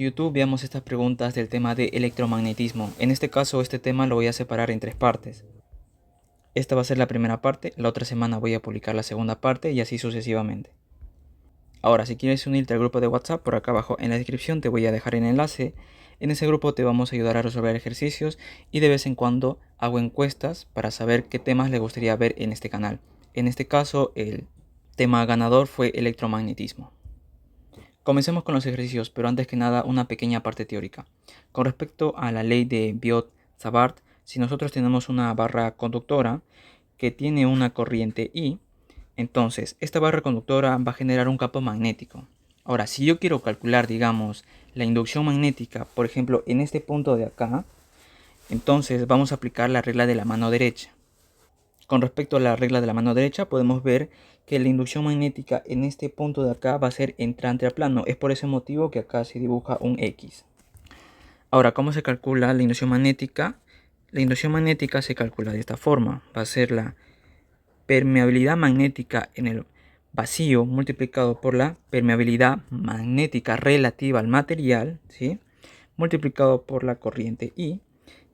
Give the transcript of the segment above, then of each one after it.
de YouTube veamos estas preguntas del tema de electromagnetismo. En este caso, este tema lo voy a separar en tres partes. Esta va a ser la primera parte, la otra semana voy a publicar la segunda parte y así sucesivamente. Ahora, si quieres unirte al grupo de WhatsApp, por acá abajo en la descripción te voy a dejar el enlace. En ese grupo te vamos a ayudar a resolver ejercicios y de vez en cuando hago encuestas para saber qué temas les gustaría ver en este canal. En este caso, el tema ganador fue electromagnetismo. Comencemos con los ejercicios, pero antes que nada una pequeña parte teórica. Con respecto a la ley de Biot-Savart, si nosotros tenemos una barra conductora que tiene una corriente I, entonces esta barra conductora va a generar un campo magnético. Ahora, si yo quiero calcular, digamos, la inducción magnética, por ejemplo, en este punto de acá, entonces vamos a aplicar la regla de la mano derecha. Con respecto a la regla de la mano derecha, podemos ver que la inducción magnética en este punto de acá va a ser entrante al plano. Es por ese motivo que acá se dibuja un X. Ahora, ¿cómo se calcula la inducción magnética? La inducción magnética se calcula de esta forma. Va a ser la permeabilidad magnética en el vacío multiplicado por la permeabilidad magnética relativa al material, ¿sí? Multiplicado por la corriente I.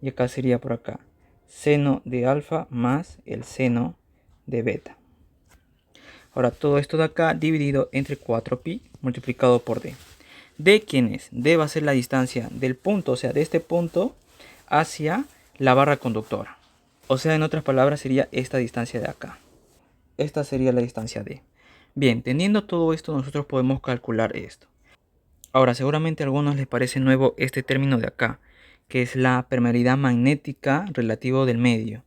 Y acá sería por acá seno de alfa más el seno de beta. Ahora todo esto de acá dividido entre 4pi multiplicado por d. ¿D quién es? D va a ser la distancia del punto, o sea, de este punto hacia la barra conductora. O sea, en otras palabras sería esta distancia de acá. Esta sería la distancia D. Bien, teniendo todo esto nosotros podemos calcular esto. Ahora, seguramente a algunos les parece nuevo este término de acá, que es la permeabilidad magnética relativa del medio.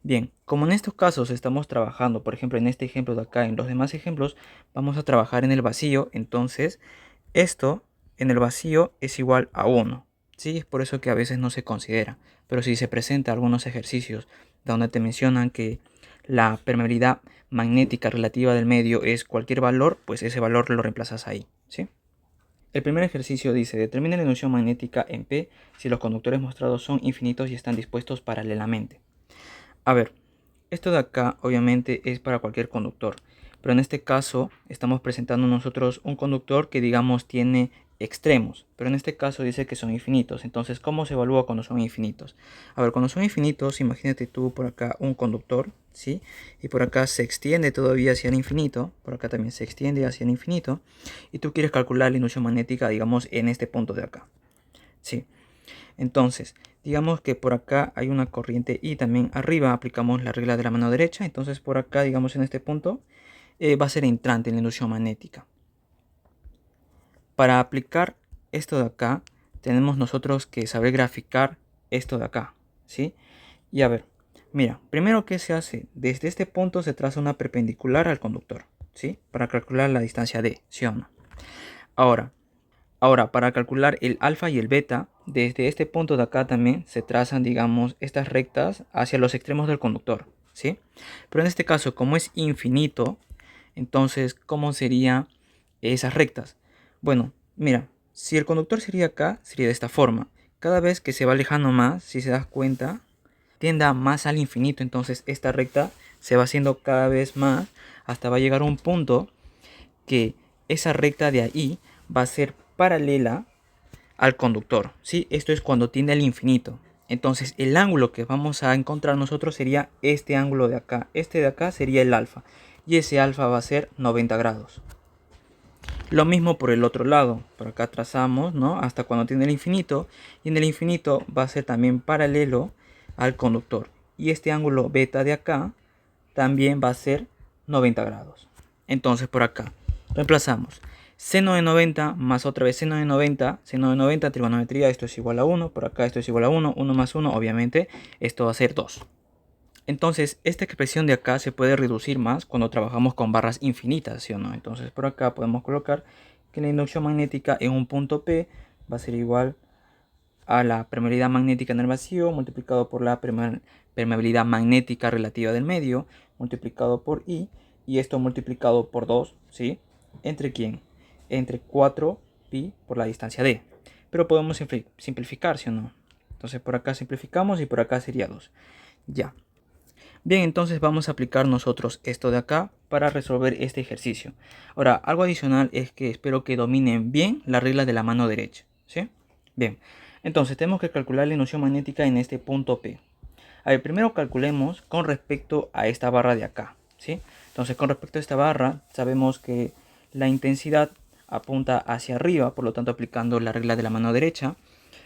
Bien, como en estos casos estamos trabajando, por ejemplo en este ejemplo de acá, en los demás ejemplos, vamos a trabajar en el vacío, entonces esto en el vacío es igual a 1. ¿Sí? Es por eso que a veces no se considera, pero si se presenta algunos ejercicios donde te mencionan que la permeabilidad magnética relativa del medio es cualquier valor, pues ese valor lo reemplazas ahí, ¿sí? El primer ejercicio dice, determina la inducción magnética en P si los conductores mostrados son infinitos y están dispuestos paralelamente. A ver, esto de acá obviamente es para cualquier conductor, pero en este caso estamos presentando nosotros un conductor que digamos tiene extremos, pero en este caso dice que son infinitos. Entonces, ¿cómo se evalúa cuando son infinitos? A ver, cuando son infinitos, imagínate tú por acá un conductor, ¿sí? Y por acá se extiende todavía hacia el infinito, por acá también se extiende hacia el infinito, y tú quieres calcular la inducción magnética, digamos, en este punto de acá, ¿sí? Entonces, digamos que por acá hay una corriente y también arriba aplicamos la regla de la mano derecha. Entonces por acá, digamos en este punto, va a ser entrante en la inducción magnética. Para aplicar esto de acá, tenemos nosotros que saber graficar esto de acá, ¿sí? Y a ver, mira, primero ¿qué se hace? Desde este punto se traza una perpendicular al conductor, ¿sí? Para calcular la distancia D, ¿sí o no? Ahora, para calcular el alfa y el beta, desde este punto de acá también se trazan, digamos, estas rectas hacia los extremos del conductor, ¿sí? Pero en este caso, como es infinito, entonces, ¿cómo serían esas rectas? Bueno, mira, si el conductor sería acá, sería de esta forma. Cada vez que se va alejando más, si se das cuenta, tienda más al infinito, entonces esta recta se va haciendo cada vez más hasta va a llegar a un punto que esa recta de ahí va a ser paralela al conductor, ¿sí? Esto es cuando tiende al infinito. Entonces el ángulo que vamos a encontrar nosotros sería este ángulo de acá. Este de acá sería el alfa. Y ese alfa va a ser 90 grados. Lo mismo por el otro lado. Por acá trazamos, ¿no? Hasta cuando tiende el infinito. Y en el infinito va a ser también paralelo al conductor. Y este ángulo beta de acá también va a ser 90 grados. Entonces por acá reemplazamos seno de 90 más otra vez seno de 90, trigonometría, esto es igual a 1, por acá esto es igual a 1, 1 más 1, obviamente esto va a ser 2. Entonces esta expresión de acá se puede reducir más cuando trabajamos con barras infinitas, ¿sí o no? Entonces por acá podemos colocar que la inducción magnética en un punto P va a ser igual a la permeabilidad magnética en el vacío multiplicado por la permeabilidad magnética relativa del medio multiplicado por I, y esto multiplicado por 2, ¿sí? ¿Entre quién? Entre 4pi por la distancia d. Pero podemos simplificar, ¿sí o no? Entonces por acá simplificamos y por acá sería 2. Ya. Bien, entonces vamos a aplicar nosotros esto de acá para resolver este ejercicio. Ahora, algo adicional es que espero que dominen bien la regla de la mano derecha, ¿sí? Bien, entonces tenemos que calcular la inducción magnética en este punto P. A ver, primero calculemos con respecto a esta barra de acá, ¿sí? Entonces, con respecto a esta barra, sabemos que la intensidad apunta hacia arriba, por lo tanto, aplicando la regla de la mano derecha,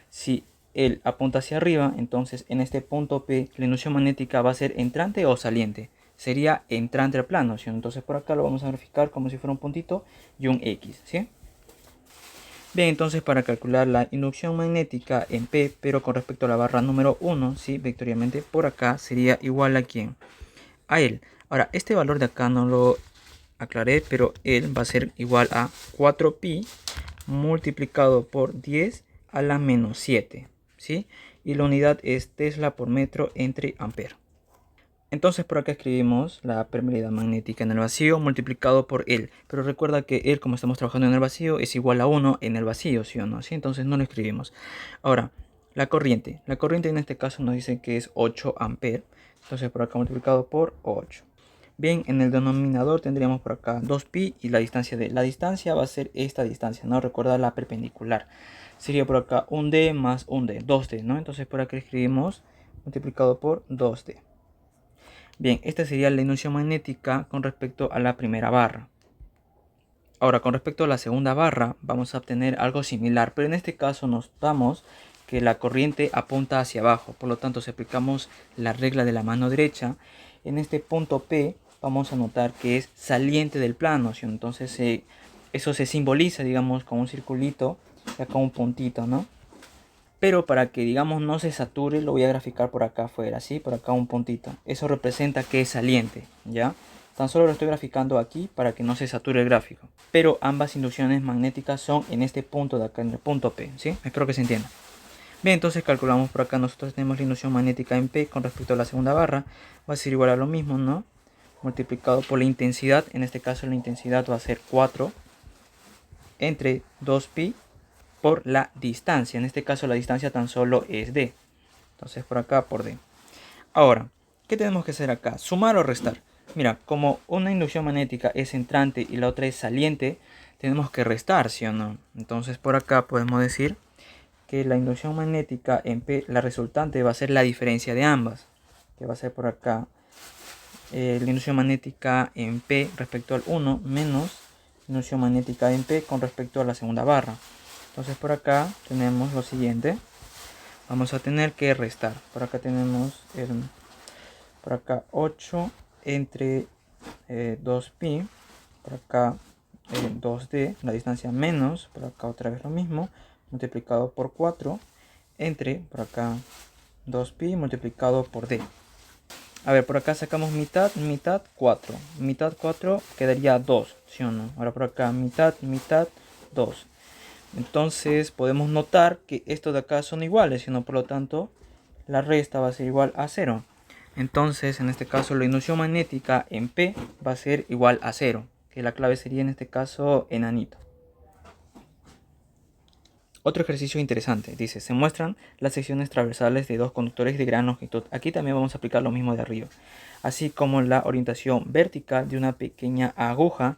si él apunta hacia arriba, entonces en este punto P, la inducción magnética va a ser entrante o saliente. Sería entrante al plano, ¿sí? Entonces, por acá lo vamos a graficar como si fuera un puntito y un X, ¿sí? Bien, entonces para calcular la inducción magnética en P, pero con respecto a la barra número 1, ¿sí? Vectorialmente por acá sería igual a ¿quién? A él. Ahora, este valor de acá no lo aclaré, pero él va a ser igual a 4pi multiplicado por 10 a la menos 7, ¿sí? Y la unidad es Tesla por metro entre ampere. Entonces por acá escribimos la permeabilidad magnética en el vacío multiplicado por L. Pero recuerda que L, como estamos trabajando en el vacío, es igual a 1 en el vacío, ¿sí o no? ¿Sí? Entonces no lo escribimos. Ahora, la corriente. La corriente en este caso nos dice que es 8 amperes. Entonces por acá multiplicado por 8. Bien, en el denominador tendríamos por acá 2pi y la distancia d. La distancia va a ser esta distancia, ¿no? Recuerda la perpendicular. Sería por acá un d más un d, 2d, ¿no? Entonces por acá escribimos multiplicado por 2d. Bien, esta sería la inducción magnética con respecto a la primera barra. Ahora, con respecto a la segunda barra, vamos a obtener algo similar, pero en este caso notamos que la corriente apunta hacia abajo. Por lo tanto, si aplicamos la regla de la mano derecha, en este punto P vamos a notar que es saliente del plano, ¿sí? Entonces eso se simboliza, digamos, con un circulito y acá un puntito, ¿no? Pero para que, digamos, no se sature, lo voy a graficar por acá afuera, ¿sí? Por acá un puntito. Eso representa que es saliente, ¿ya? Tan solo lo estoy graficando aquí para que no se sature el gráfico. Pero ambas inducciones magnéticas son en este punto de acá, en el punto P, ¿sí? Espero que se entienda. Bien, entonces calculamos por acá. Nosotros tenemos la inducción magnética en P con respecto a la segunda barra. Va a ser igual a lo mismo, ¿no? Multiplicado por la intensidad. En este caso la intensidad va a ser 4 entre 2pi por la distancia. En este caso la distancia tan solo es d. Entonces por acá por d. Ahora, ¿qué tenemos que hacer acá? ¿Sumar o restar? Mira, como una inducción magnética es entrante y la otra es saliente, tenemos que restar, ¿sí o no? Entonces por acá podemos decir que la inducción magnética en P, la resultante va a ser la diferencia de ambas. Que va a ser por acá la inducción magnética en P respecto al 1 menos inducción magnética en P con respecto a la segunda barra. Entonces por acá tenemos lo siguiente. Vamos a tener que restar. Por acá tenemos por acá 8 entre 2pi. Por acá 2d, la distancia menos. Por acá otra vez lo mismo. Multiplicado por 4 entre por acá 2pi multiplicado por d. A ver, por acá sacamos mitad, mitad, 4. Mitad 4 quedaría 2, ¿sí o no? Ahora por acá mitad, mitad, 2. Entonces podemos notar que estos de acá son iguales, sino por lo tanto la resta va a ser igual a 0. Entonces en este caso la inducción magnética en P va a ser igual a 0, que la clave sería en este caso enanito. Otro ejercicio interesante, dice, se muestran las secciones transversales de dos conductores de gran longitud. Aquí también vamos a aplicar lo mismo de arriba, así como la orientación vertical de una pequeña aguja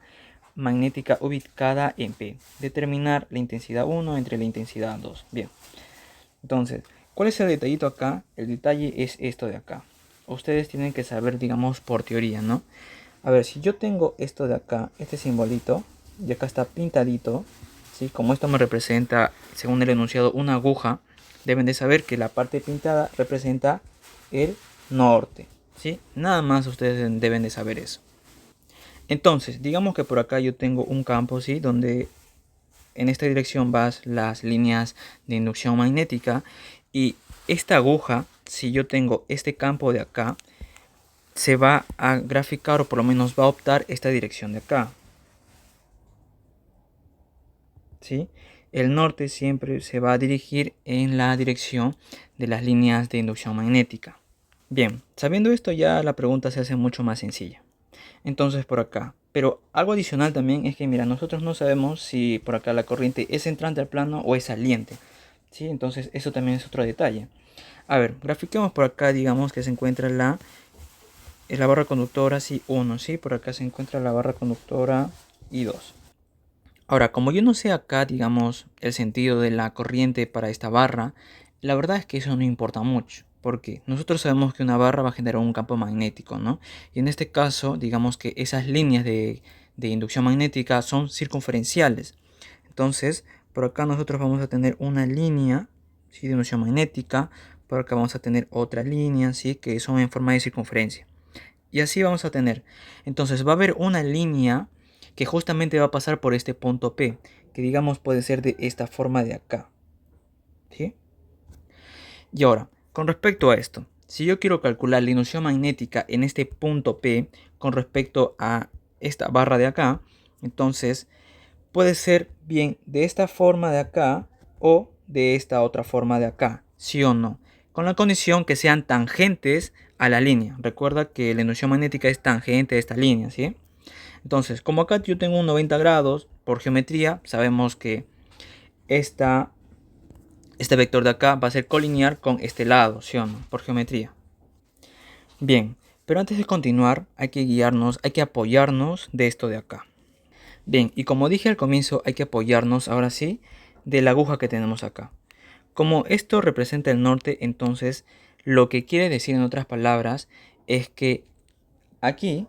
magnética ubicada en P. Determinar la intensidad 1 entre la intensidad 2. Bien, entonces, ¿cuál es el detallito acá? El detalle es esto de acá. Ustedes tienen que saber, digamos, por teoría, ¿no? A ver, si yo tengo esto de acá, este simbolito, y acá está pintadito, ¿sí? Como esto me representa, según el enunciado, una aguja, deben de saber que la parte pintada representa el norte, ¿sí? Nada más ustedes deben de saber eso. Entonces, digamos que por acá yo tengo un campo, ¿sí? Donde en esta dirección van las líneas de inducción magnética y esta aguja, si yo tengo este campo de acá, se va a graficar o por lo menos va a optar esta dirección de acá, ¿sí? El norte siempre se va a dirigir en la dirección de las líneas de inducción magnética. Bien, sabiendo esto ya la pregunta se hace mucho más sencilla. Entonces por acá. Pero algo adicional también es que, mira, nosotros no sabemos si por acá la corriente es entrante al plano o es saliente, ¿sí? Entonces eso también es otro detalle. A ver, grafiquemos por acá, digamos que se encuentra la barra conductora, sí, 1, ¿sí? Por acá se encuentra la barra conductora y 2. Ahora, como yo no sé acá, digamos, el sentido de la corriente para esta barra, la verdad es que eso no importa mucho. Porque nosotros sabemos que una barra va a generar un campo magnético, ¿no? Y en este caso, digamos que esas líneas de inducción magnética son circunferenciales. Entonces, por acá nosotros vamos a tener una línea, ¿sí?, de inducción magnética. Por acá vamos a tener otra línea, ¿sí?, que son en forma de circunferencia. Y así vamos a tener. Entonces va a haber una línea que justamente va a pasar por este punto P, que digamos puede ser de esta forma de acá, ¿sí? Y ahora, con respecto a esto, si yo quiero calcular la inducción magnética en este punto P con respecto a esta barra de acá, entonces puede ser bien de esta forma de acá o de esta otra forma de acá, sí o no, con la condición que sean tangentes a la línea. Recuerda que la inducción magnética es tangente a esta línea, ¿sí? Entonces, como acá yo tengo un 90 grados, por geometría, sabemos que este vector de acá va a ser colinear con este lado, ¿sí o no? Por geometría. Bien, pero antes de continuar, hay que guiarnos, hay que apoyarnos de esto de acá. Bien, y como dije al comienzo, hay que apoyarnos ahora sí de la aguja que tenemos acá. Como esto representa el norte, entonces lo que quiere decir en otras palabras es que aquí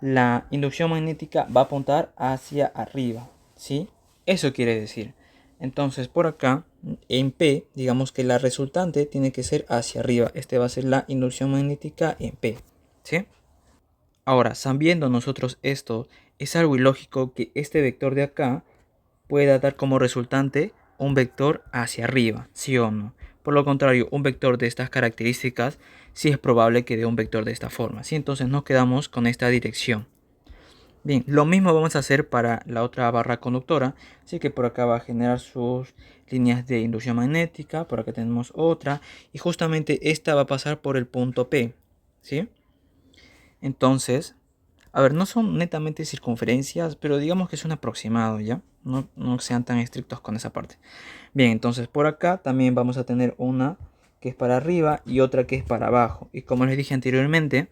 la inducción magnética va a apuntar hacia arriba, ¿sí? Eso quiere decir. Entonces por acá, en P, digamos que la resultante tiene que ser hacia arriba. Este va a ser la inducción magnética en P, ¿sí? Ahora, sabiendo nosotros esto, es algo ilógico que este vector de acá pueda dar como resultante un vector hacia arriba, ¿sí o no? Por lo contrario, un vector de estas características sí es probable que dé un vector de esta forma, ¿sí? Entonces nos quedamos con esta dirección. Bien, lo mismo vamos a hacer para la otra barra conductora, así que por acá va a generar sus líneas de inducción magnética, por acá tenemos otra, y justamente esta va a pasar por el punto P, ¿sí? Entonces, a ver, no son netamente circunferencias, pero digamos que es un aproximado, ¿ya? No sean tan estrictos con esa parte. Bien, entonces por acá también vamos a tener una que es para arriba y otra que es para abajo. Y como les dije anteriormente,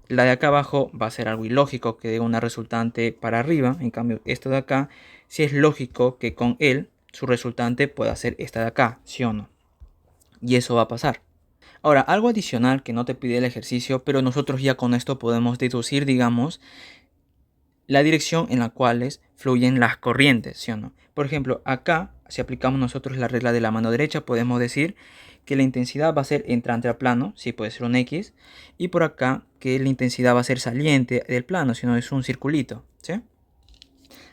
la de acá abajo va a ser algo ilógico que dé una resultante para arriba. En cambio, esto de acá, sí es lógico que con él, su resultante pueda ser esta de acá, ¿sí o no? Y eso va a pasar. Ahora, algo adicional que no te pide el ejercicio, pero nosotros ya con esto podemos deducir, digamos, la dirección en la cual fluyen las corrientes, ¿sí o no? Por ejemplo, acá, si aplicamos nosotros la regla de la mano derecha, podemos decir que la intensidad va a ser entrante al plano, sí, puede ser un X, y por acá que la intensidad va a ser saliente del plano, si no es un circulito, ¿sí?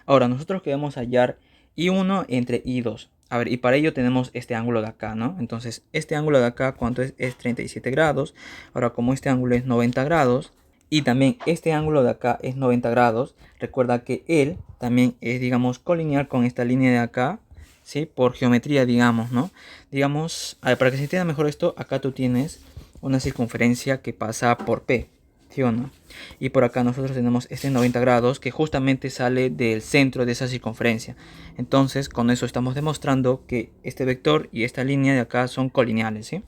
Ahora, nosotros queremos hallar I1 entre I2. A ver, y para ello tenemos este ángulo de acá, ¿no? Entonces, este ángulo de acá, ¿cuánto es? Es 37 grados. Ahora, como este ángulo es 90 grados, y también este ángulo de acá es 90 grados, recuerda que él también es, digamos, colineal con esta línea de acá, ¿sí? Por geometría, digamos, ¿no? Digamos, a ver, para que se entienda mejor esto, acá tú tienes una circunferencia que pasa por P, ¿sí o no? Y por acá nosotros tenemos este 90 grados que justamente sale del centro de esa circunferencia. Entonces, con eso estamos demostrando que este vector y esta línea de acá son colineales, ¿sí?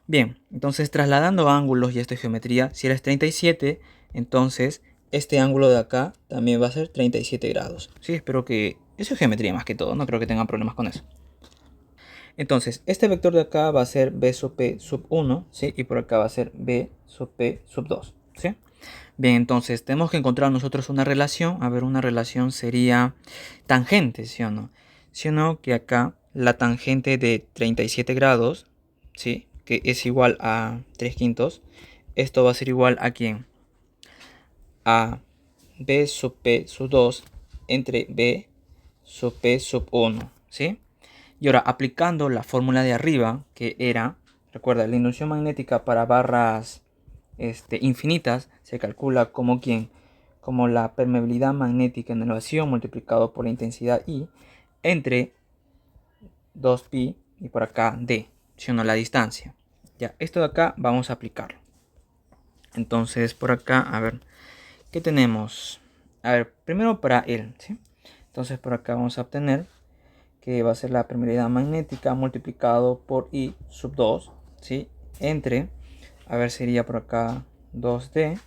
Bien, entonces trasladando ángulos y esta geometría, si era 37, entonces este ángulo de acá también va a ser 37 grados. Sí, espero que... Eso es geometría más que todo, no creo que tengan problemas con eso. Entonces, este vector de acá va a ser b sub p sub 1, ¿sí? Y por acá va a ser b sub p sub 2, ¿sí? Bien, entonces tenemos que encontrar nosotros una relación. A ver, una relación sería tangente, ¿sí o no? ¿Sí o no? Que acá la tangente de 37 grados, ¿sí? Que es igual a 3 quintos. Esto va a ser igual a ¿quién? A b sub p sub 2 entre b sub p sub 1, ¿sí? Y ahora, aplicando la fórmula de arriba, que era, recuerda, la inducción magnética para barras infinitas se calcula como ¿quién? Como la permeabilidad magnética en el vacío multiplicado por la intensidad I entre 2pi y por acá d, si no la distancia. Ya, esto de acá vamos a aplicarlo. Entonces, por acá, a ver, ¿qué tenemos? A ver, primero para él, ¿sí? Entonces, por acá vamos a obtener que va a ser la permeabilidad magnética multiplicado por I sub 2, ¿sí? Entre, a ver, sería por acá 2D.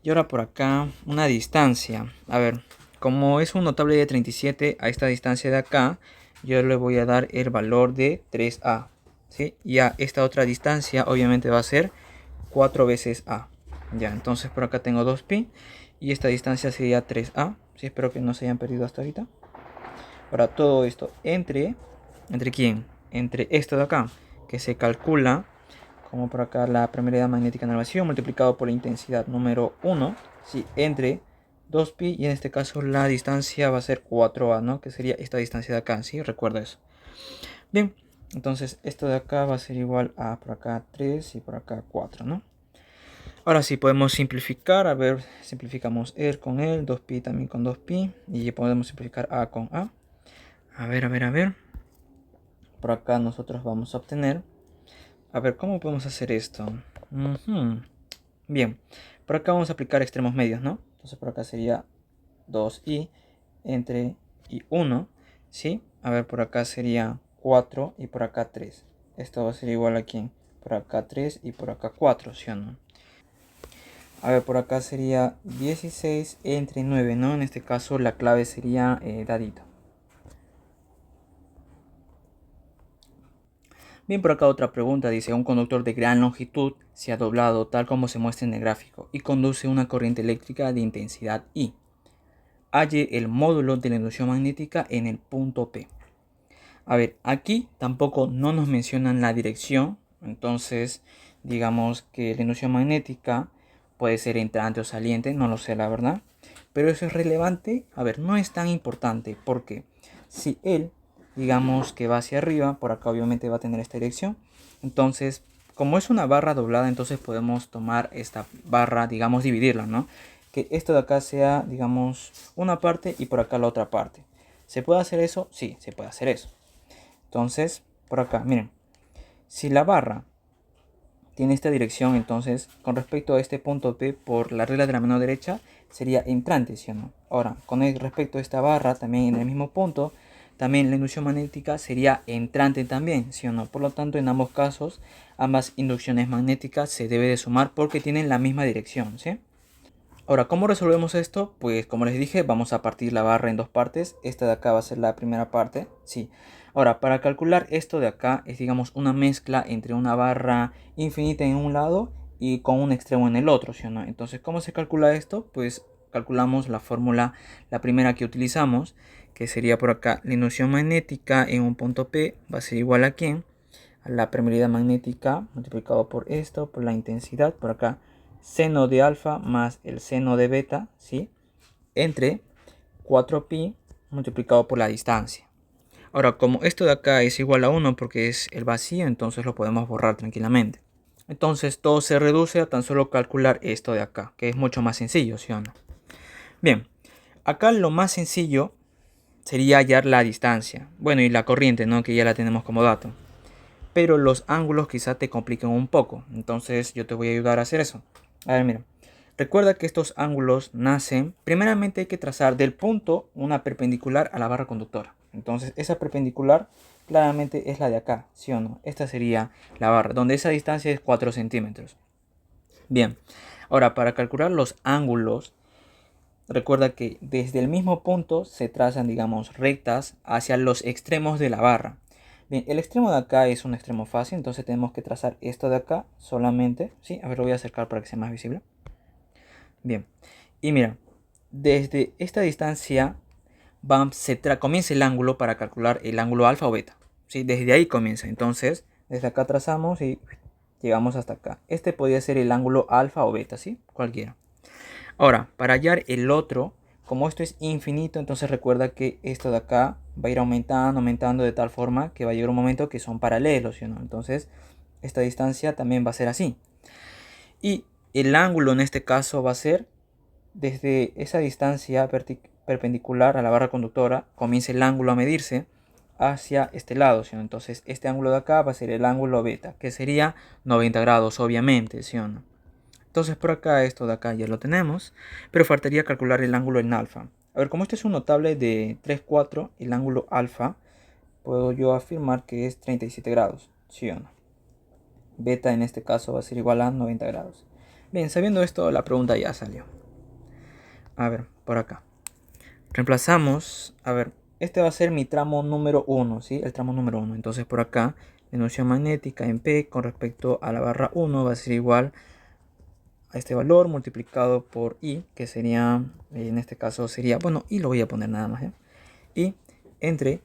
Y ahora por acá una distancia. A ver, como es un notable de 37 a esta distancia de acá, yo le voy a dar el valor de 3a, ¿sí? Y a esta otra distancia obviamente va a ser 4 veces a. Ya, entonces por acá tengo 2pi y esta distancia sería 3a. ¿Sí? Espero que no se hayan perdido hasta ahorita. Ahora todo esto ¿entre quién? Entre esto de acá, que se calcula como por acá la permeabilidad magnética en el vacío multiplicado por la intensidad número 1, ¿sí? Entre 2pi y en este caso la distancia va a ser 4a, ¿no? Que sería esta distancia de acá, ¿sí? Recuerda eso. Bien, entonces esto de acá va a ser igual a por acá 3 y por acá 4, ¿no? Ahora sí podemos simplificar, a ver, simplificamos R con L, 2pi también con 2pi y podemos simplificar A con A. A ver, a ver, a ver. Por acá nosotros vamos a obtener, a ver, ¿cómo podemos hacer esto? Bien, por acá vamos a aplicar extremos medios, ¿no? Entonces por acá sería 2i entre y 1, ¿sí? A ver, por acá sería 4 y por acá 3. Esto va a ser igual a ¿quién? Por acá 3 y por acá 4, ¿sí o no? A ver, por acá sería 16 entre 9, ¿no? En este caso la clave sería dadito. Bien, por acá otra pregunta, dice, un conductor de gran longitud se ha doblado tal como se muestra en el gráfico y conduce una corriente eléctrica de intensidad I. Halle el módulo de la inducción magnética en el punto P. A ver, aquí tampoco no nos mencionan la dirección, entonces digamos que la inducción magnética puede ser entrante o saliente, no lo sé la verdad, pero eso es relevante, a ver, no es tan importante porque si él, digamos que va hacia arriba, por acá obviamente va a tener esta dirección, entonces como es una barra doblada, entonces podemos tomar esta barra, digamos dividirla, ¿no? Que esto de acá sea, digamos, una parte y por acá la otra parte. ¿Se puede hacer eso? Sí, se puede hacer eso. Entonces, por acá, miren, si la barra tiene esta dirección, entonces, con respecto a este punto P, por la regla de la mano derecha, sería entrante, ¿sí o no? Ahora, con respecto a esta barra, también en el mismo punto, también la inducción magnética sería entrante también, ¿sí o no? Por lo tanto, en ambos casos, ambas inducciones magnéticas se debe de sumar porque tienen la misma dirección, ¿sí? Ahora, ¿cómo resolvemos esto? Pues como les dije, vamos a partir la barra en dos partes. Esta de acá va a ser la primera parte, sí. Ahora, para calcular esto de acá es, digamos, una mezcla entre una barra infinita en un lado y con un extremo en el otro, ¿sí o no? Entonces, ¿cómo se calcula esto? Pues calculamos la fórmula, la primera que utilizamos, que sería por acá la inducción magnética en un punto P va a ser igual a ¿quién? A la permeabilidad magnética multiplicado por esto, por la intensidad, por acá seno de alfa más el seno de beta, ¿sí? Entre 4pi multiplicado por la distancia. Ahora, como esto de acá es igual a 1 porque es el vacío, entonces lo podemos borrar tranquilamente. Entonces todo se reduce a tan solo calcular esto de acá, que es mucho más sencillo, ¿sí o no? Bien, acá lo más sencillo sería hallar la distancia. Bueno, y la corriente, ¿no? Que ya la tenemos como dato. Pero los ángulos quizá te compliquen un poco. Entonces yo te voy a ayudar a hacer eso. A ver, mira. Recuerda que estos ángulos nacen, primeramente hay que trazar del punto una perpendicular a la barra conductora. Entonces esa perpendicular claramente es la de acá, ¿sí o no? Esta sería la barra, donde esa distancia es 4 centímetros. Bien, ahora para calcular los ángulos, recuerda que desde el mismo punto se trazan, digamos, rectas hacia los extremos de la barra. Bien, el extremo de acá es un extremo fácil, entonces tenemos que trazar esto de acá solamente. Sí, a ver, lo voy a acercar para que sea más visible. Bien, y mira, desde esta distancia comienza el ángulo para calcular el ángulo alfa o beta. ¿Sí? Desde ahí comienza, entonces desde acá trazamos y llegamos hasta acá. Este podría ser el ángulo alfa o beta, ¿sí? Cualquiera. Ahora, para hallar el otro, como esto es infinito, entonces recuerda que esto de acá va a ir aumentando, aumentando de tal forma que va a llegar un momento que son paralelos, ¿sí o no? Entonces, esta distancia también va a ser así. Y el ángulo en este caso va a ser desde esa distancia perpendicular a la barra conductora, comienza el ángulo a medirse hacia este lado, ¿sí o no? Entonces, este ángulo de acá va a ser el ángulo beta, que sería 90 grados, obviamente, ¿sí o no? Entonces por acá esto de acá ya lo tenemos, pero faltaría calcular el ángulo en alfa. A ver, como este es un notable de 3, 4, el ángulo alfa, puedo yo afirmar que es 37 grados, ¿sí o no? Beta en este caso va a ser igual a 90 grados. Bien, sabiendo esto, la pregunta ya salió. A ver, por acá. Reemplazamos, a ver, este va a ser mi tramo número 1, ¿sí? El tramo número 1. Entonces por acá, la inducción magnética en P con respecto a la barra 1 va a ser igual a este valor multiplicado por I, que sería, en este caso sería, bueno, I lo voy a poner nada más, ¿eh? I entre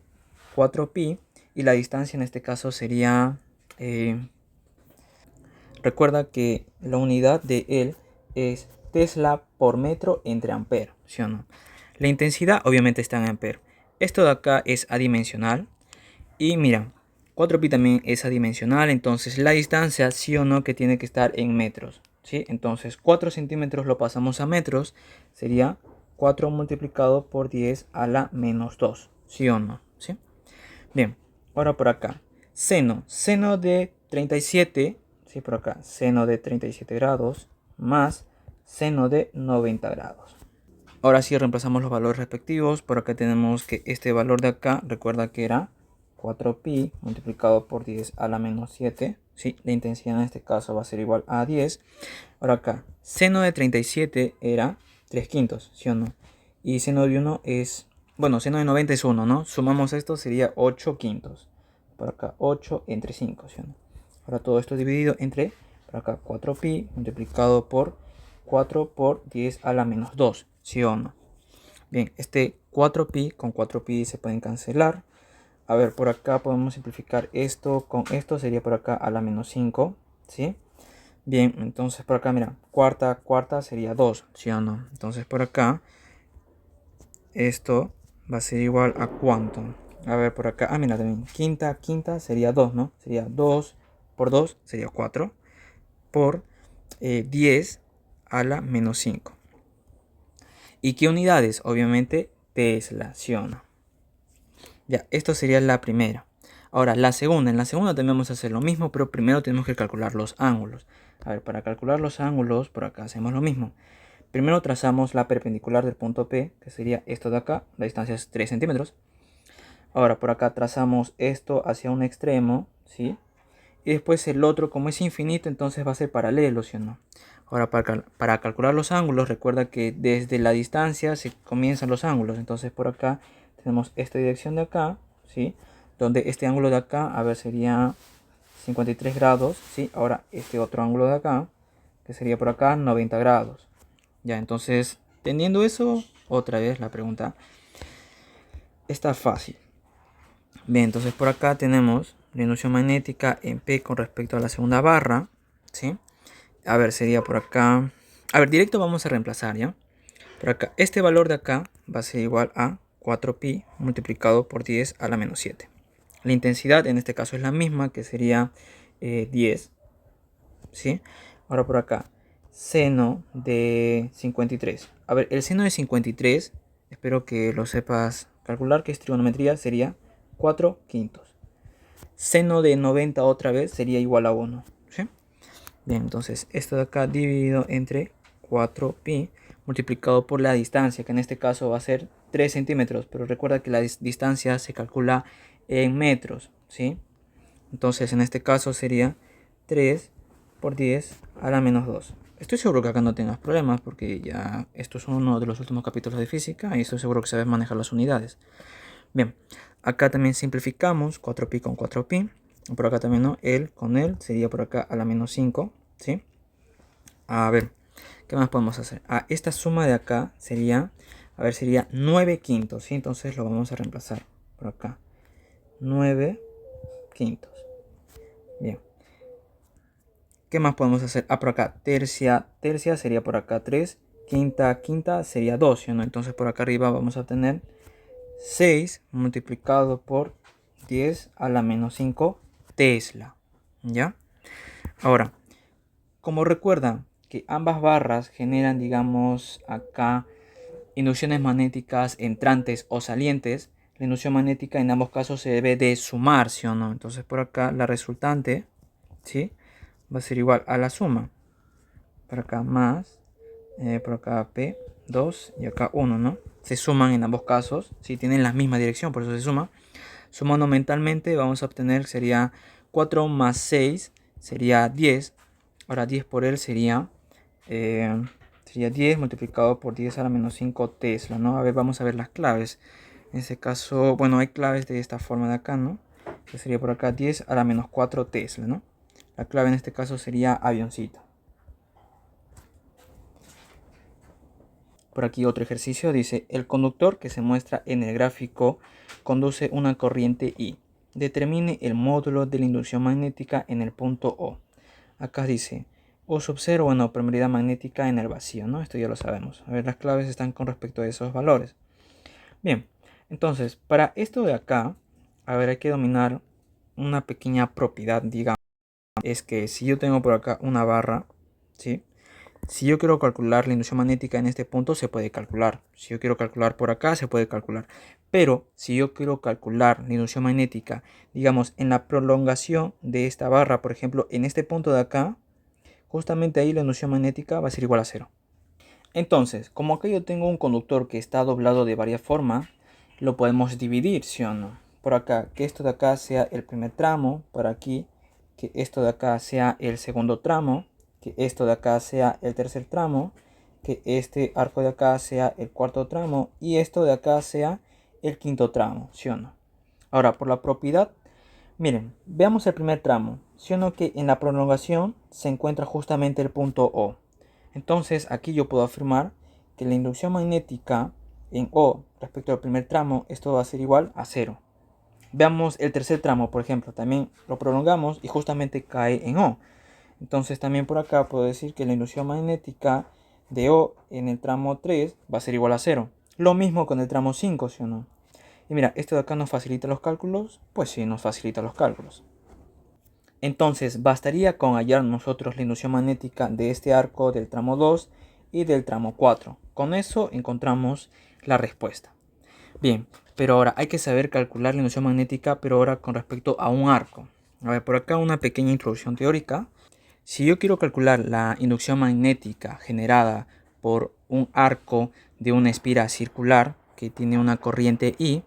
4pi, y la distancia en este caso sería, recuerda que la unidad de él es Tesla por metro entre ampere, ¿sí o no? La intensidad obviamente está en ampere. Esto de acá es adimensional. Y mira, 4pi también es adimensional. Entonces la distancia, sí o no, que tiene que estar en metros, ¿sí? Entonces 4 centímetros lo pasamos a metros. Sería 4 multiplicado por 10 a la menos 2, ¿sí o no? ¿Sí? Bien, ahora por acá. Seno de 37, ¿sí? Por acá, seno de 37 grados más seno de 90 grados. Ahora sí reemplazamos los valores respectivos. Por acá tenemos que este valor de acá, recuerda que era 4pi multiplicado por 10 a la menos 7. ¿Sí? La intensidad en este caso va a ser igual a 10. Ahora acá, seno de 37 era 3 quintos, ¿sí o no? Y seno de 1 es, bueno, seno de 90 es 1, ¿no? Sumamos esto, sería 8 quintos. Por acá 8 entre 5, ¿sí o no? Ahora todo esto dividido entre, por acá 4pi multiplicado por 4 por 10 a la menos 2, ¿sí o no? Bien, este 4pi con 4pi se pueden cancelar. A ver, por acá podemos simplificar esto con esto, sería por acá a la menos 5, ¿sí? Bien, entonces por acá, mira, cuarta sería 2, ¿sí o no? Entonces por acá, esto va a ser igual a ¿cuánto? A ver, por acá, mira también, quinta sería 2, ¿no? Sería 2 por 2 sería 4 por 10 a la menos 5. ¿Y qué unidades? Obviamente Tesla, ¿sí o no? Ya, esto sería la primera. Ahora, la segunda. En la segunda también vamos a hacer lo mismo, pero primero tenemos que calcular los ángulos. A ver, para calcular los ángulos, por acá hacemos lo mismo. Primero trazamos la perpendicular del punto P, que sería esto de acá. La distancia es 3 centímetros. Ahora, por acá trazamos esto hacia un extremo, ¿sí? Y después el otro, como es infinito, entonces va a ser paralelo, ¿sí o no? Ahora, para calcular los ángulos, recuerda que desde la distancia se comienzan los ángulos. Entonces, por acá tenemos esta dirección de acá, ¿sí? Donde este ángulo de acá, a ver, sería 53 grados, ¿sí? Ahora, este otro ángulo de acá, que sería por acá 90 grados. Ya, entonces, teniendo eso, otra vez la pregunta está fácil. Bien, entonces por acá tenemos la inducción magnética en P con respecto a la segunda barra, ¿sí? A ver, sería por acá. A ver, directo vamos a reemplazar, ¿ya? Por acá, este valor de acá va a ser igual a 4pi multiplicado por 10 a la menos 7. La intensidad en este caso es la misma, que sería 10, ¿sí? Ahora por acá, seno de 53. A ver, el seno de 53, espero que lo sepas calcular, que es trigonometría, sería 4 quintos. Seno de 90 otra vez sería igual a 1, ¿sí? Bien, entonces esto de acá dividido entre 4pi multiplicado por la distancia, que en este caso va a ser 3 centímetros, pero recuerda que la distancia se calcula en metros, ¿sí? Entonces en este caso sería 3 por 10 a la menos 2. Estoy seguro que acá no tengas problemas porque ya esto es uno de los últimos capítulos de física y estoy seguro que sabes manejar las unidades. Bien, acá también simplificamos 4pi con 4pi. Por acá también, ¿no? Él con él sería por acá a la menos 5, ¿sí? A ver, ¿qué más podemos hacer? Esta suma de acá sería, a ver, sería 9 quintos, ¿sí? Entonces lo vamos a reemplazar por acá. 9 quintos. Bien. ¿Qué más podemos hacer? Por acá, tercia sería por acá 3. Quinta sería 2, ¿sí? ¿No? Entonces por acá arriba vamos a tener 6 multiplicado por 10 a la menos 5 Tesla. ¿Ya? Ahora, como recuerdan que ambas barras generan, digamos, acá inducciones magnéticas entrantes o salientes, la inducción magnética en ambos casos se debe de sumar, ¿sí o no? Entonces por acá la resultante, ¿sí? Va a ser igual a la suma. Por acá más, por acá P, 2 y acá 1, ¿no? Se suman en ambos casos, si tienen la misma dirección, por eso se suma. Sumando mentalmente vamos a obtener, sería 4 más 6, sería 10. Ahora 10 por él sería sería 10 multiplicado por 10 a la menos 5 Tesla, ¿no? A ver, vamos a ver las claves. En este caso, bueno, hay claves de esta forma de acá, ¿no? Que sería por acá 10 a la menos 4 Tesla, ¿no? La clave en este caso sería avioncito. Por aquí otro ejercicio dice, el conductor que se muestra en el gráfico conduce una corriente I. Determine el módulo de la inducción magnética en el punto O. Acá dice, O sub 0, bueno, permeabilidad magnética en el vacío, ¿no? Esto ya lo sabemos. A ver, las claves están con respecto a esos valores. Bien, entonces, para esto de acá, a ver, hay que dominar una pequeña propiedad, digamos. Es que si yo tengo por acá una barra, ¿sí? Si yo quiero calcular la inducción magnética en este punto, se puede calcular. Si yo quiero calcular por acá, se puede calcular. Pero si yo quiero calcular la inducción magnética, digamos, en la prolongación de esta barra, por ejemplo, en este punto de acá, justamente ahí la inducción magnética va a ser igual a 0. Entonces, como acá yo tengo un conductor que está doblado de varias formas, lo podemos dividir, ¿sí o no? Por acá, que esto de acá sea el primer tramo, por aquí, que esto de acá sea el segundo tramo, que esto de acá sea el tercer tramo, que este arco de acá sea el cuarto tramo y esto de acá sea el quinto tramo, ¿sí o no? Ahora, por la propiedad, miren, veamos el primer tramo, ¿sí o no? Que en la prolongación se encuentra justamente el punto O. Entonces, aquí yo puedo afirmar que la inducción magnética en O respecto al primer tramo, esto va a ser igual a 0. Veamos el tercer tramo, por ejemplo, también lo prolongamos y justamente cae en O. Entonces también por acá puedo decir que la inducción magnética de O en el tramo 3 va a ser igual a 0. Lo mismo con el tramo 5, ¿sí o no? Y mira, esto de acá nos facilita los cálculos. Pues sí, nos facilita los cálculos. Entonces bastaría con hallar nosotros la inducción magnética de este arco del tramo 2 y del tramo 4. Con eso encontramos la respuesta. Bien, pero ahora hay que saber calcular la inducción magnética, pero ahora con respecto a un arco. A ver, por acá una pequeña introducción teórica. Si yo quiero calcular la inducción magnética generada por un arco de una espira circular que tiene una corriente I,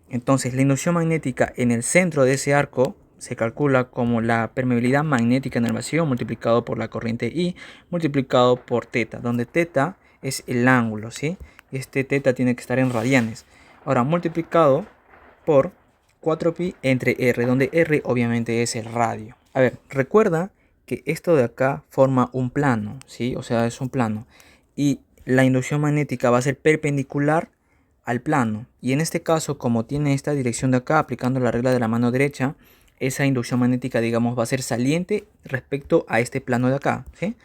entonces la inducción magnética en el centro de ese arco se calcula como la permeabilidad magnética en el vacío multiplicado por la corriente I multiplicado por θ, donde θ es el ángulo, ¿sí? Este θ tiene que estar en radianes. Ahora multiplicado por 4pi entre r, donde r obviamente es el radio. A ver, recuerda que esto de acá forma un plano, ¿sí? O sea, es un plano. Y la inducción magnética va a ser perpendicular al plano. Y en este caso, como tiene esta dirección de acá, aplicando la regla de la mano derecha, esa inducción magnética, digamos, va a ser saliente respecto a este plano de acá, ¿sí?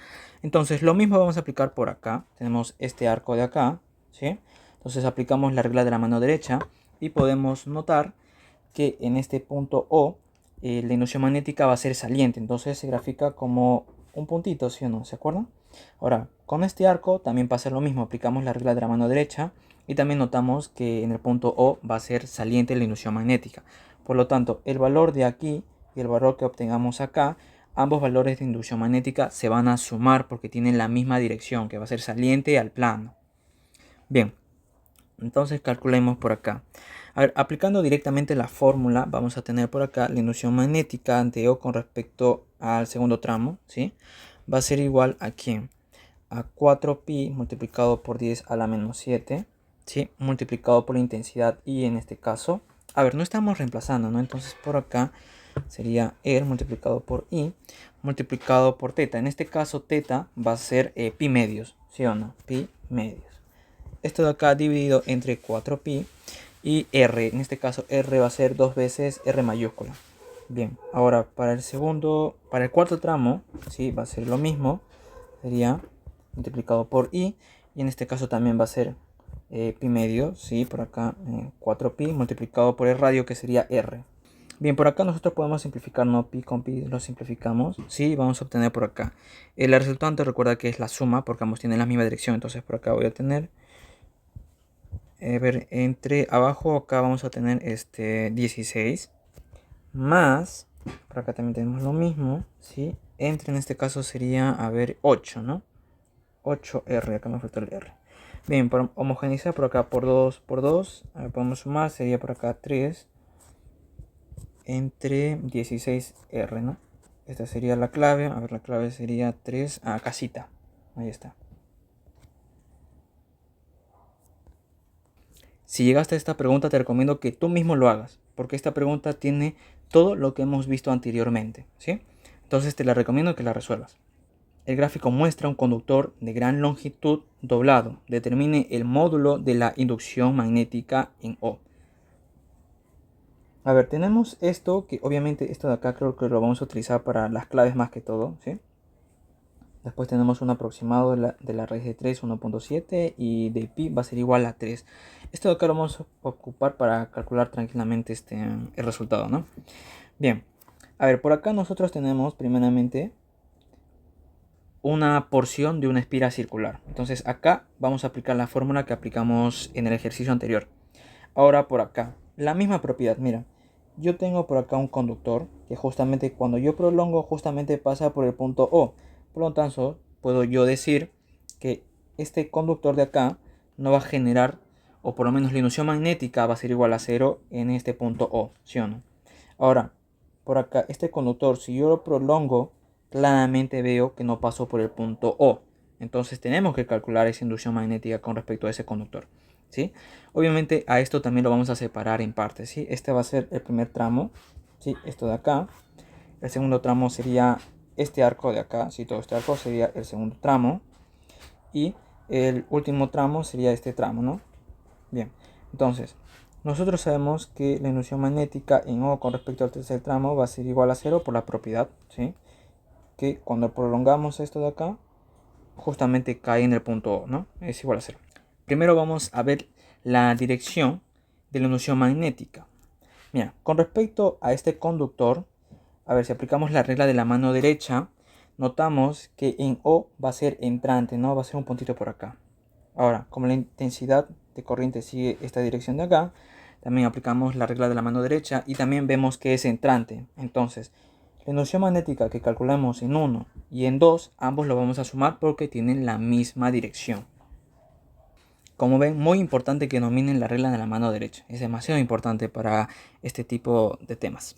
Entonces, lo mismo vamos a aplicar por acá. Tenemos este arco de acá, ¿sí? Entonces, aplicamos la regla de la mano derecha y podemos notar que en este punto O, la inducción magnética va a ser saliente. Entonces, se grafica como un puntito, ¿sí o no? ¿Se acuerdan? Ahora, con este arco también pasa lo mismo. Aplicamos la regla de la mano derecha y también notamos que en el punto O va a ser saliente la inducción magnética. Por lo tanto, el valor de aquí y el valor que obtengamos acá, ambos valores de inducción magnética se van a sumar porque tienen la misma dirección, que va a ser saliente al plano. Bien, entonces calculemos por acá. A ver, aplicando directamente la fórmula, vamos a tener por acá la inducción magnética ante O con respecto al segundo tramo, ¿sí? Va a ser igual a ¿quién? A 4pi multiplicado por 10 a la menos 7, ¿sí? Multiplicado por la intensidad I en este caso. A ver, no estamos reemplazando, ¿no? Entonces por acá sería R multiplicado por I multiplicado por θ. En este caso θ va a ser pi medios, ¿sí o no? Pi medios. Esto de acá dividido entre 4pi y R. En este caso R va a ser 2 veces R mayúscula. Bien, ahora para el cuarto tramo, ¿sí? Va a ser lo mismo. Sería multiplicado por I. Y en este caso también va a ser pi medio, ¿sí? Por acá 4pi multiplicado por el radio que sería R. Bien, por acá nosotros podemos simplificar, no pi con pi lo simplificamos, sí, vamos a obtener por acá. El resultante recuerda que es la suma porque ambos tienen la misma dirección, entonces por acá voy a tener, ver, entre abajo acá vamos a tener 16 más, por acá también tenemos lo mismo, sí, entre en este caso sería, a ver, 8, ¿no? 8R, acá me falta el R. Bien, para homogeneizar por acá por 2 por 2, a ver, podemos sumar, sería por acá 3 entre 16R, ¿no? Esta sería la clave. A ver, la clave sería 3 a casita. Ahí está. Si llegaste a esta pregunta, te recomiendo que tú mismo lo hagas, porque esta pregunta tiene todo lo que hemos visto anteriormente, ¿sí? Entonces te la recomiendo que la resuelvas. El gráfico muestra un conductor de gran longitud doblado. Determine el módulo de la inducción magnética en O. A ver, tenemos esto, que obviamente esto de acá creo que lo vamos a utilizar para las claves más que todo, ¿sí? Después tenemos un aproximado de la raíz de 3, 1.7, y de pi va a ser igual a 3. Esto de acá lo vamos a ocupar para calcular tranquilamente el resultado, ¿no? Bien, a ver, por acá nosotros tenemos primeramente una porción de una espiral circular. Entonces acá vamos a aplicar la fórmula que aplicamos en el ejercicio anterior. Ahora por acá, la misma propiedad, mira. Yo tengo por acá un conductor que justamente cuando yo prolongo justamente pasa por el punto O. Por lo tanto, puedo yo decir que este conductor de acá no va a generar, o por lo menos la inducción magnética va a ser igual a 0 en este punto O, ¿sí o no? Ahora, por acá, este conductor, si yo lo prolongo, claramente veo que no pasó por el punto O. Entonces tenemos que calcular esa inducción magnética con respecto a ese conductor, ¿sí? Obviamente a esto también lo vamos a separar en partes, ¿sí? Este va a ser el primer tramo, ¿sí? Esto de acá. El segundo tramo sería este arco de acá, ¿sí? Todo este arco sería el segundo tramo. Y el último tramo sería este tramo, ¿no? Bien, entonces nosotros sabemos que la inducción magnética en O con respecto al tercer tramo va a ser igual a 0 por la propiedad, ¿sí? Que cuando prolongamos esto de acá, justamente cae en el punto O, ¿no? Es igual a 0. Primero vamos a ver la dirección de la inducción magnética. Mira, con respecto a este conductor, a ver, si aplicamos la regla de la mano derecha, notamos que en O va a ser entrante, ¿no? Va a ser un puntito por acá. Ahora, como la intensidad de corriente sigue esta dirección de acá, también aplicamos la regla de la mano derecha y también vemos que es entrante. Entonces, la inducción magnética que calculamos en 1 y en 2, ambos lo vamos a sumar porque tienen la misma dirección. Como ven, muy importante que dominen la regla de la mano derecha. Es demasiado importante para este tipo de temas.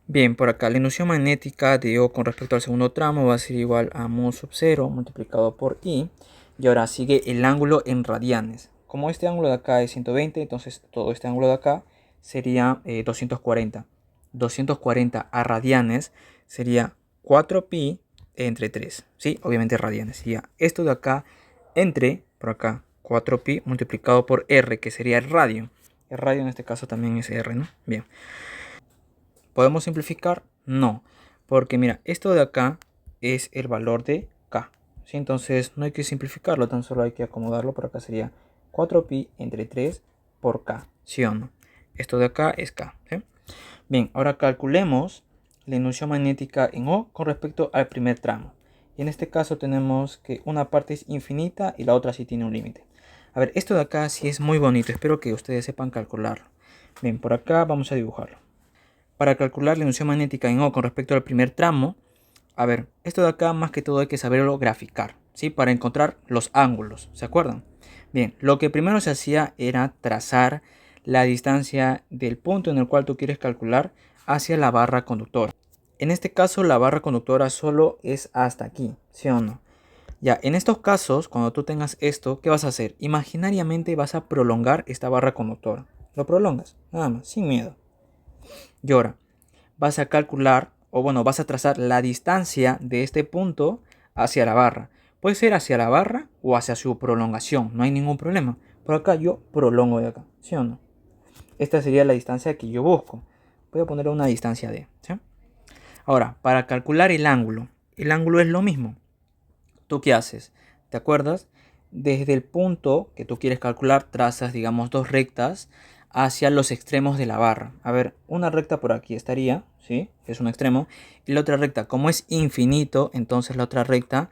Bien, por acá la inducción magnética de O con respecto al segundo tramo va a ser igual a mu sub 0 multiplicado por I. Y ahora sigue el ángulo en radianes. Como este ángulo de acá es 120, entonces todo este ángulo de acá sería 240. 240 a radianes sería 4pi entre 3. ¿Sí? Obviamente radianes. Sería esto de acá entre, por acá, 4pi multiplicado por R, que sería el radio. El radio en este caso también es R, ¿no? Bien. ¿Podemos simplificar? No. Porque mira, esto de acá es el valor de K. ¿Sí? Entonces no hay que simplificarlo, tan solo hay que acomodarlo. Por acá sería 4pi entre 3 por K. ¿Sí o no? Esto de acá es K. ¿Sí? Bien, ahora calculemos la inducción magnética en O con respecto al primer tramo. Y en este caso tenemos que una parte es infinita y la otra sí tiene un límite. A ver, esto de acá sí es muy bonito. Espero que ustedes sepan calcularlo. Bien, por acá vamos a dibujarlo. Para calcular la inducción magnética en O con respecto al primer tramo, a ver, esto de acá más que todo hay que saberlo graficar, ¿sí? Para encontrar los ángulos, ¿se acuerdan? Bien, lo que primero se hacía era trazar la distancia del punto en el cual tú quieres calcular hacia la barra conductora. En este caso la barra conductora solo es hasta aquí, ¿sí o no? Ya, en estos casos, cuando tú tengas esto, ¿qué vas a hacer? Imaginariamente vas a prolongar esta barra conductora. Lo prolongas, nada más, sin miedo. Y ahora vas a calcular, o bueno, vas a trazar la distancia de este punto hacia la barra. Puede ser hacia la barra o hacia su prolongación, no hay ningún problema. Por acá yo prolongo de acá, ¿sí o no? Esta sería la distancia que yo busco. Voy a poner una distancia de, ¿sí? Ahora, para calcular el ángulo es lo mismo. ¿Tú qué haces? ¿Te acuerdas? Desde el punto que tú quieres calcular, trazas, digamos, dos rectas hacia los extremos de la barra. A ver, una recta por aquí estaría, ¿sí? Es un extremo. Y la otra recta, como es infinito, entonces la otra recta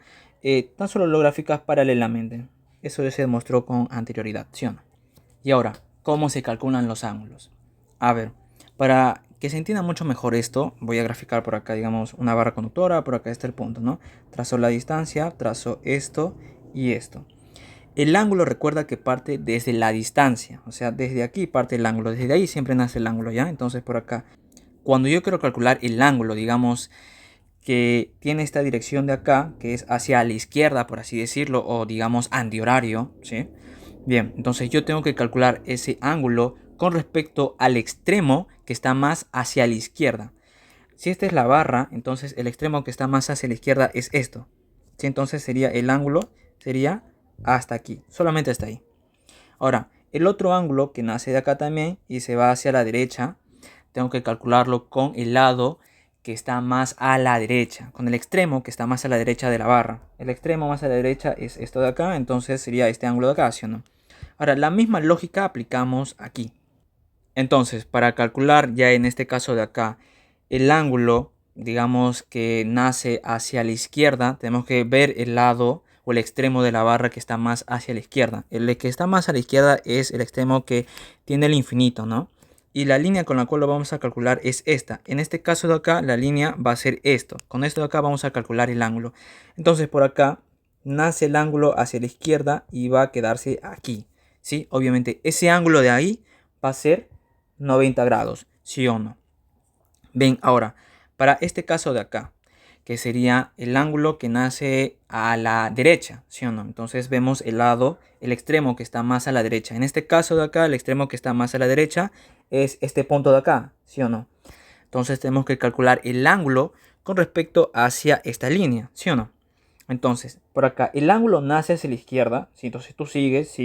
tan solo lo graficas paralelamente. Eso ya se demostró con anterioridad, ¿sí o no? Y ahora, ¿cómo se calculan los ángulos? A ver, para que se entienda mucho mejor esto, voy a graficar por acá, digamos, una barra conductora, por acá está el punto, ¿no? Trazo la distancia, trazo esto y esto. El ángulo recuerda que parte desde la distancia, o sea, desde aquí parte el ángulo, desde ahí siempre nace el ángulo, ¿ya? Entonces por acá, cuando yo quiero calcular el ángulo, digamos, que tiene esta dirección de acá, que es hacia la izquierda, por así decirlo, o digamos antihorario, ¿sí? Bien, entonces yo tengo que calcular ese ángulo con respecto al extremo que está más hacia la izquierda. Si esta es la barra, entonces el extremo que está más hacia la izquierda es esto. ¿Sí? Entonces sería el ángulo, sería hasta aquí, solamente hasta ahí. Ahora, el otro ángulo que nace de acá también y se va hacia la derecha, tengo que calcularlo con el lado que está más a la derecha, con el extremo que está más a la derecha de la barra. El extremo más a la derecha es esto de acá, entonces sería este ángulo de acá, ¿sí o no? Ahora, la misma lógica aplicamos aquí. Entonces, para calcular ya en este caso de acá, el ángulo, digamos que nace hacia la izquierda, tenemos que ver el lado o el extremo de la barra que está más hacia la izquierda. El que está más a la izquierda es el extremo que tiene el infinito, ¿no? Y la línea con la cual lo vamos a calcular es esta. En este caso de acá, la línea va a ser esto. Con esto de acá vamos a calcular el ángulo. Entonces, por acá nace el ángulo hacia la izquierda y va a quedarse aquí, ¿sí? Obviamente, ese ángulo de ahí va a ser 90 grados, ¿sí o no? Ven, ahora, para este caso de acá, que sería el ángulo que nace a la derecha, ¿sí o no? Entonces vemos el lado, el extremo que está más a la derecha. En este caso de acá, el extremo que está más a la derecha es este punto de acá, ¿sí o no? Entonces tenemos que calcular el ángulo con respecto hacia esta línea, ¿sí o no? Entonces, por acá, el ángulo nace hacia la izquierda, ¿sí? Entonces tú sigues,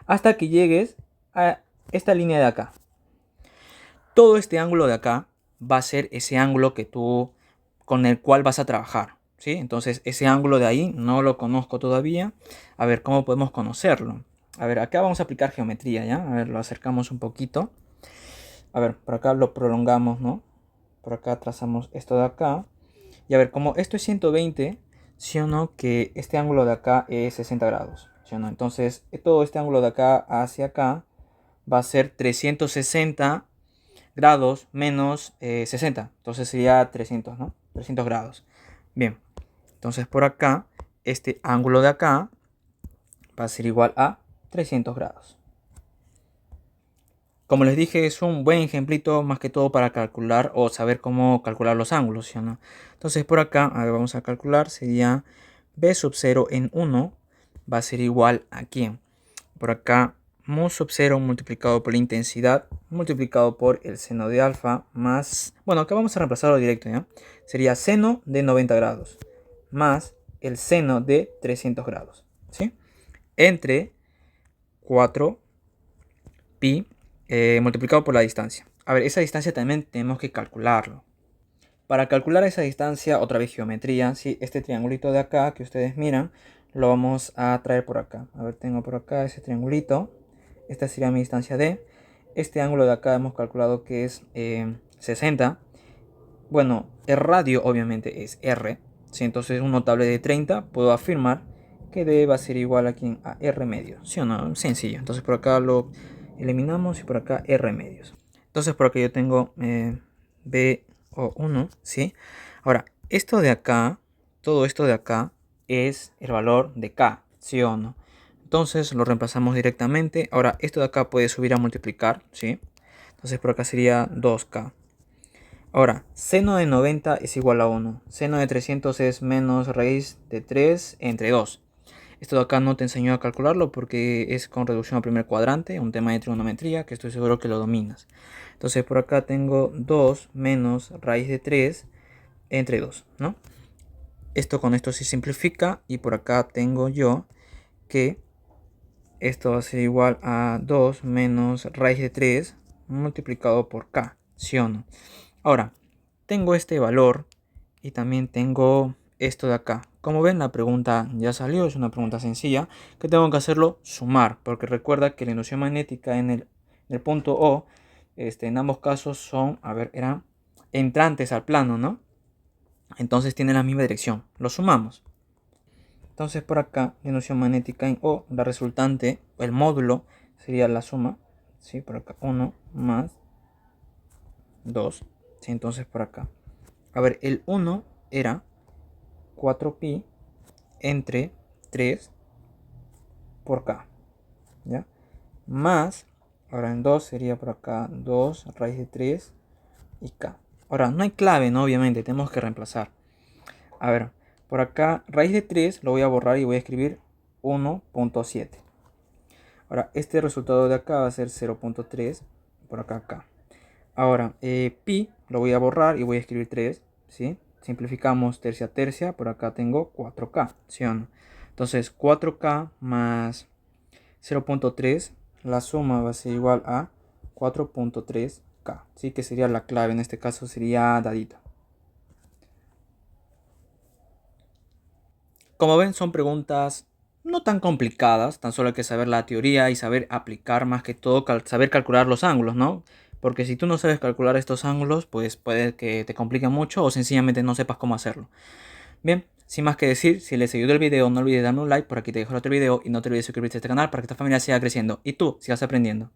hasta que llegues a esta línea de acá. Todo este ángulo de acá va a ser ese ángulo que tú, con el cual vas a trabajar, ¿sí? Entonces, ese ángulo de ahí no lo conozco todavía. A ver, ¿cómo podemos conocerlo? A ver, acá vamos a aplicar geometría, ¿ya? A ver, lo acercamos un poquito. A ver, por acá lo prolongamos, ¿no? Por acá trazamos esto de acá. Y a ver, como esto es 120, ¿sí o no? Que este ángulo de acá es 60 grados, ¿sí o no? Entonces, todo este ángulo de acá hacia acá va a ser 360 grados menos 60. Entonces sería 300, ¿no? 300 grados. Bien. Entonces por acá, este ángulo de acá va a ser igual a 300 grados. Como les dije, es un buen ejemplito más que todo para calcular o saber cómo calcular los ángulos, ¿sí o no? Entonces por acá, a ver, vamos a calcular, sería b sub 0 en 1 va a ser igual a ¿quién? Por acá, mu sub 0 multiplicado por la intensidad multiplicado por el seno de alfa más... Bueno, acá vamos a reemplazarlo directo, ¿ya? Sería seno de 90 grados más el seno de 300 grados, ¿sí? Entre 4 pi multiplicado por la distancia. A ver, esa distancia también tenemos que calcularlo. Para calcular esa distancia, otra vez geometría, ¿sí? Este triangulito de acá que ustedes miran, lo vamos a traer por acá. A ver, tengo por acá ese triangulito. Esta sería mi distancia D. Este ángulo de acá hemos calculado que es 60. Bueno, el radio obviamente es R. ¿Sí? Entonces un notable de 30, puedo afirmar que D va a ser igual aquí a R medios. ¿Sí o no? Sencillo. Entonces por acá lo eliminamos y por acá R medios. Entonces por acá yo tengo B o 1, ¿sí? Ahora, esto de acá, todo esto de acá es el valor de K, ¿sí o no? Entonces lo reemplazamos directamente. Ahora, esto de acá puede subir a multiplicar, ¿sí? Entonces por acá sería 2K. Ahora, seno de 90 es igual a 1. Seno de 300 es menos raíz de 3 entre 2. Esto de acá no te enseñó a calcularlo porque es con reducción al primer cuadrante, un tema de trigonometría que estoy seguro que lo dominas. Entonces por acá tengo 2 menos raíz de 3 entre 2, ¿no? Esto con esto se simplifica y por acá tengo yo que esto va a ser igual a 2 menos raíz de 3 multiplicado por k, ¿sí o no? Ahora, tengo este valor y también tengo esto de acá. Como ven, la pregunta ya salió, es una pregunta sencilla, que tengo que hacerlo sumar, porque recuerda que la inducción magnética en el punto O, en ambos casos son, a ver, eran entrantes al plano, ¿no? Entonces tienen la misma dirección, lo sumamos. Entonces por acá, la inducción magnética en O, la resultante, el módulo, sería la suma, ¿sí? Por acá 1 más 2, ¿sí? Entonces por acá. A ver, el 1 era 4pi entre 3 por k, ¿ya? Más, ahora en 2 sería por acá 2 raíz de 3 y k. Ahora, no hay clave, ¿no? Obviamente, tenemos que reemplazar. A ver, por acá, raíz de 3 lo voy a borrar y voy a escribir 1.7. Ahora, este resultado de acá va a ser 0.3 por acá. Ahora, pi lo voy a borrar y voy a escribir 3, ¿sí? Simplificamos tercia a tercia, por acá tengo 4K, ¿sí o no? Entonces, 4K más 0.3, la suma va a ser igual a 4.3K, ¿sí? Que sería la clave, en este caso sería dadito. Como ven, son preguntas no tan complicadas, tan solo hay que saber la teoría y saber aplicar más que todo, saber calcular los ángulos, ¿no? Porque si tú no sabes calcular estos ángulos, pues puede que te complique mucho o sencillamente no sepas cómo hacerlo. Bien, sin más que decir, si les ayudó el video, no olvides darme un like, por aquí te dejo el otro video y no te olvides suscribirte a este canal para que esta familia siga creciendo y tú sigas aprendiendo.